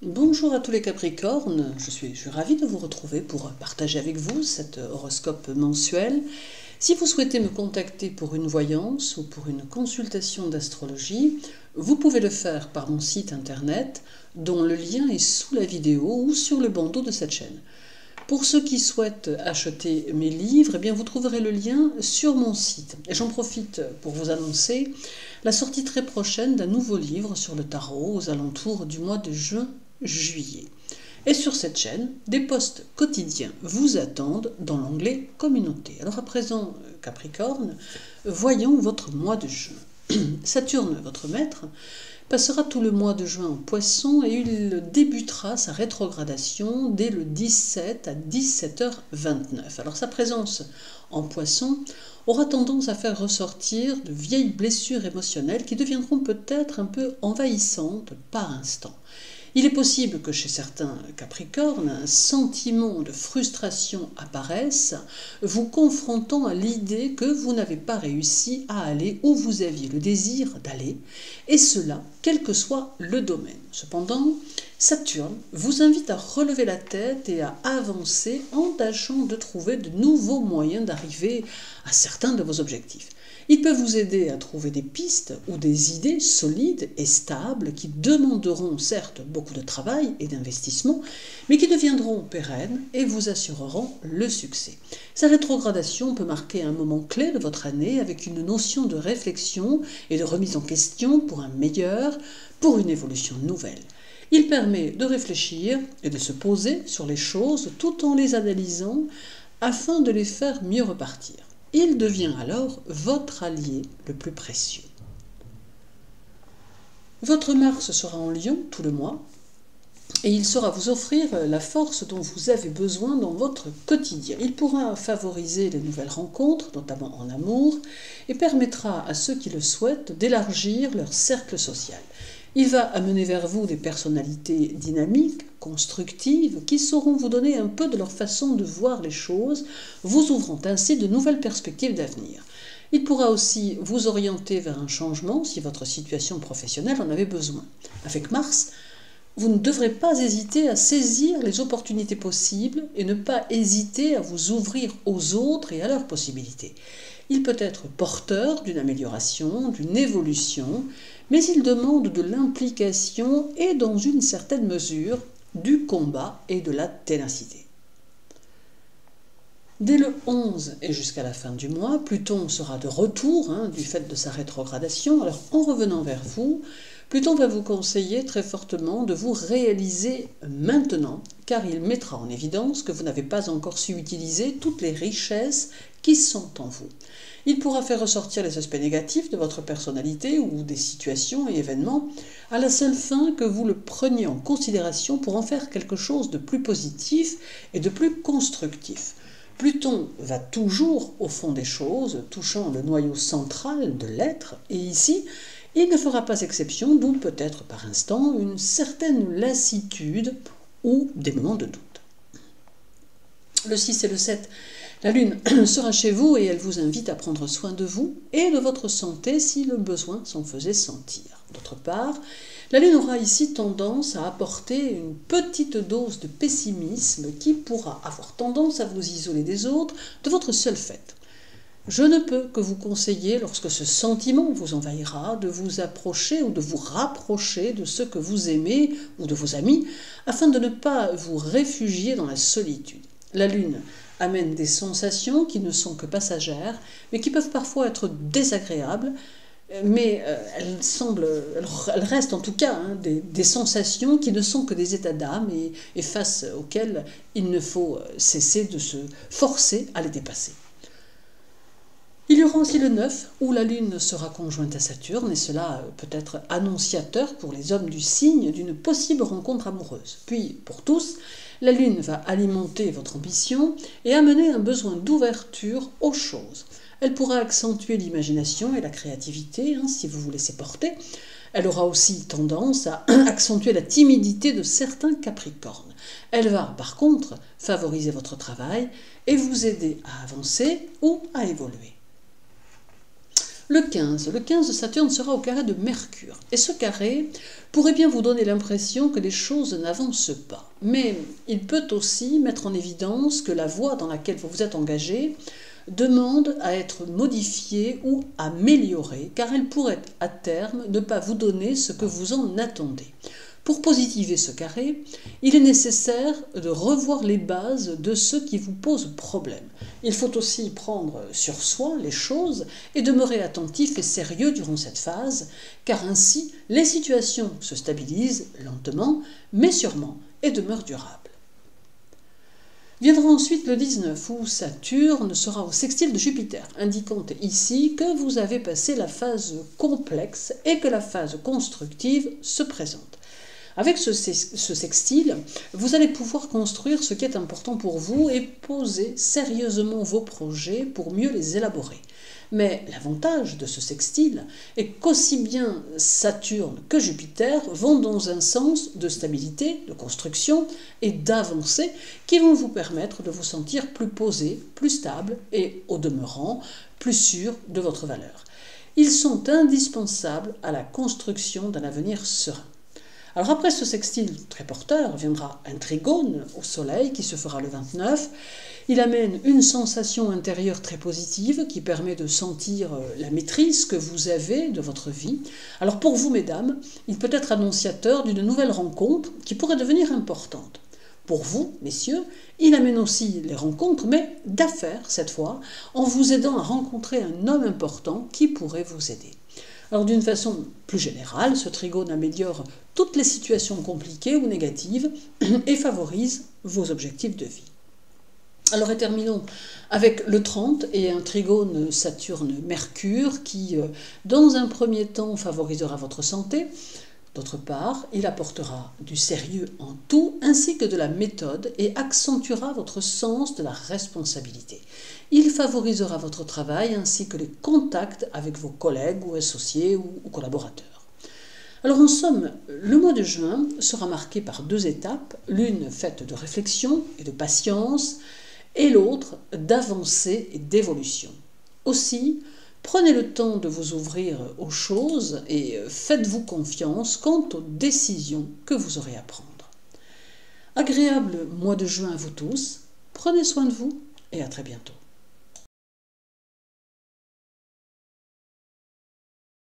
Bonjour à tous les Capricornes, je suis ravie de vous retrouver pour partager avec vous cet horoscope mensuel. Si vous souhaitez me contacter pour une voyance ou pour une consultation d'astrologie, vous pouvez le faire par mon site internet dont le lien est sous la vidéo ou sur le bandeau de cette chaîne. Pour ceux qui souhaitent acheter mes livres, eh bien vous trouverez le lien sur mon site. Et j'en profite pour vous annoncer la sortie très prochaine d'un nouveau livre sur le tarot aux alentours du mois de juin-juillet. Et sur cette chaîne, des posts quotidiens vous attendent dans l'onglet Communauté. Alors à présent, Capricorne, voyons votre mois de juin. Saturne, votre maître, passera tout le mois de juin en Poisson et il débutera sa rétrogradation dès le 17 à 17h29. Alors sa présence en Poisson aura tendance à faire ressortir de vieilles blessures émotionnelles qui deviendront peut-être un peu envahissantes par instant. Il est possible que chez certains Capricornes, un sentiment de frustration apparaisse, vous confrontant à l'idée que vous n'avez pas réussi à aller où vous aviez le désir d'aller, et cela, quel que soit le domaine. Cependant, Saturne vous invite à relever la tête et à avancer en tâchant de trouver de nouveaux moyens d'arriver à certains de vos objectifs. Il peut vous aider à trouver des pistes ou des idées solides et stables qui demanderont certes beaucoup de travail et d'investissement, mais qui deviendront pérennes et vous assureront le succès. Sa rétrogradation peut marquer un moment clé de votre année avec une notion de réflexion et de remise en question pour un meilleur, pour une évolution nouvelle. Il permet de réfléchir et de se poser sur les choses tout en les analysant afin de les faire mieux repartir. Il devient alors votre allié le plus précieux. Votre Mars sera en Lion tout le mois et il saura vous offrir la force dont vous avez besoin dans votre quotidien. Il pourra favoriser les nouvelles rencontres, notamment en amour, et permettra à ceux qui le souhaitent d'élargir leur cercle social. Il va amener vers vous des personnalités dynamiques, constructives, qui sauront vous donner un peu de leur façon de voir les choses, vous ouvrant ainsi de nouvelles perspectives d'avenir. Il pourra aussi vous orienter vers un changement si votre situation professionnelle en avait besoin. Avec Mars, vous ne devrez pas hésiter à saisir les opportunités possibles et ne pas hésiter à vous ouvrir aux autres et à leurs possibilités. Il peut être porteur d'une amélioration, d'une évolution, mais il demande de l'implication et, dans une certaine mesure, du combat et de la ténacité. Dès le 11 et jusqu'à la fin du mois, Pluton sera de retour du fait de sa rétrogradation. Alors, en revenant vers vous, Pluton va vous conseiller très fortement de vous réaliser maintenant, car il mettra en évidence que vous n'avez pas encore su utiliser toutes les richesses qui sont en vous. Il pourra faire ressortir les aspects négatifs de votre personnalité ou des situations et événements à la seule fin que vous le preniez en considération pour en faire quelque chose de plus positif et de plus constructif. Pluton va toujours au fond des choses, touchant le noyau central de l'être, et ici, il ne fera pas exception, d'où peut-être par instant une certaine lassitude ou des moments de doute. Le 6 et le 7, la Lune sera chez vous et elle vous invite à prendre soin de vous et de votre santé si le besoin s'en faisait sentir. D'autre part, la Lune aura ici tendance à apporter une petite dose de pessimisme qui pourra avoir tendance à vous isoler des autres de votre seul fait. Je ne peux que vous conseiller, lorsque ce sentiment vous envahira, de vous approcher ou de vous rapprocher de ceux que vous aimez ou de vos amis, afin de ne pas vous réfugier dans la solitude. La Lune amène des sensations qui ne sont que passagères, mais qui peuvent parfois être désagréables, mais elles restent en tout cas des sensations qui ne sont que des états d'âme et face auxquels il ne faut cesser de se forcer à les dépasser. Il y aura aussi le 9 où la Lune sera conjointe à Saturne et cela peut être annonciateur pour les hommes du signe d'une possible rencontre amoureuse. Puis, pour tous, la Lune va alimenter votre ambition et amener un besoin d'ouverture aux choses. Elle pourra accentuer l'imagination et la créativité si vous vous laissez porter. Elle aura aussi tendance à accentuer la timidité de certains Capricornes. Elle va, par contre, favoriser votre travail et vous aider à avancer ou à évoluer. Le 15, Saturne sera au carré de Mercure. Et ce carré pourrait bien vous donner l'impression que les choses n'avancent pas. Mais il peut aussi mettre en évidence que la voie dans laquelle vous vous êtes engagé demande à être modifiée ou améliorée, car elle pourrait à terme ne pas vous donner ce que vous en attendez. Pour positiver ce carré, il est nécessaire de revoir les bases de ce qui vous pose problème. Il faut aussi prendre sur soi les choses et demeurer attentif et sérieux durant cette phase, car ainsi les situations se stabilisent lentement, mais sûrement, et demeurent durables. Viendra ensuite le 19, où Saturne sera au sextile de Jupiter, indiquant ici que vous avez passé la phase complexe et que la phase constructive se présente. Avec ce sextile, vous allez pouvoir construire ce qui est important pour vous et poser sérieusement vos projets pour mieux les élaborer. Mais l'avantage de ce sextile est qu'aussi bien Saturne que Jupiter vont dans un sens de stabilité, de construction et d'avancée qui vont vous permettre de vous sentir plus posé, plus stable et, au demeurant, plus sûr de votre valeur. Ils sont indispensables à la construction d'un avenir serein. Alors après ce sextile très porteur, viendra un trigone au Soleil qui se fera le 29. Il amène une sensation intérieure très positive qui permet de sentir la maîtrise que vous avez de votre vie. Alors pour vous, mesdames, il peut être annonciateur d'une nouvelle rencontre qui pourrait devenir importante. Pour vous, messieurs, il amène aussi les rencontres, mais d'affaires cette fois, en vous aidant à rencontrer un homme important qui pourrait vous aider. Alors d'une façon plus générale, ce trigone améliore toutes les situations compliquées ou négatives et favorise vos objectifs de vie. Alors et terminons avec le 30 et un trigone Saturne-Mercure qui, dans un premier temps, favorisera votre santé. D'autre part, il apportera du sérieux en tout ainsi que de la méthode et accentuera votre sens de la responsabilité. Il favorisera votre travail ainsi que les contacts avec vos collègues ou associés ou collaborateurs. Alors en somme, le mois de juin sera marqué par deux étapes, l'une faite de réflexion et de patience et l'autre d'avancée et d'évolution. Aussi, prenez le temps de vous ouvrir aux choses et faites-vous confiance quant aux décisions que vous aurez à prendre. Agréable mois de juin à vous tous, prenez soin de vous et à très bientôt.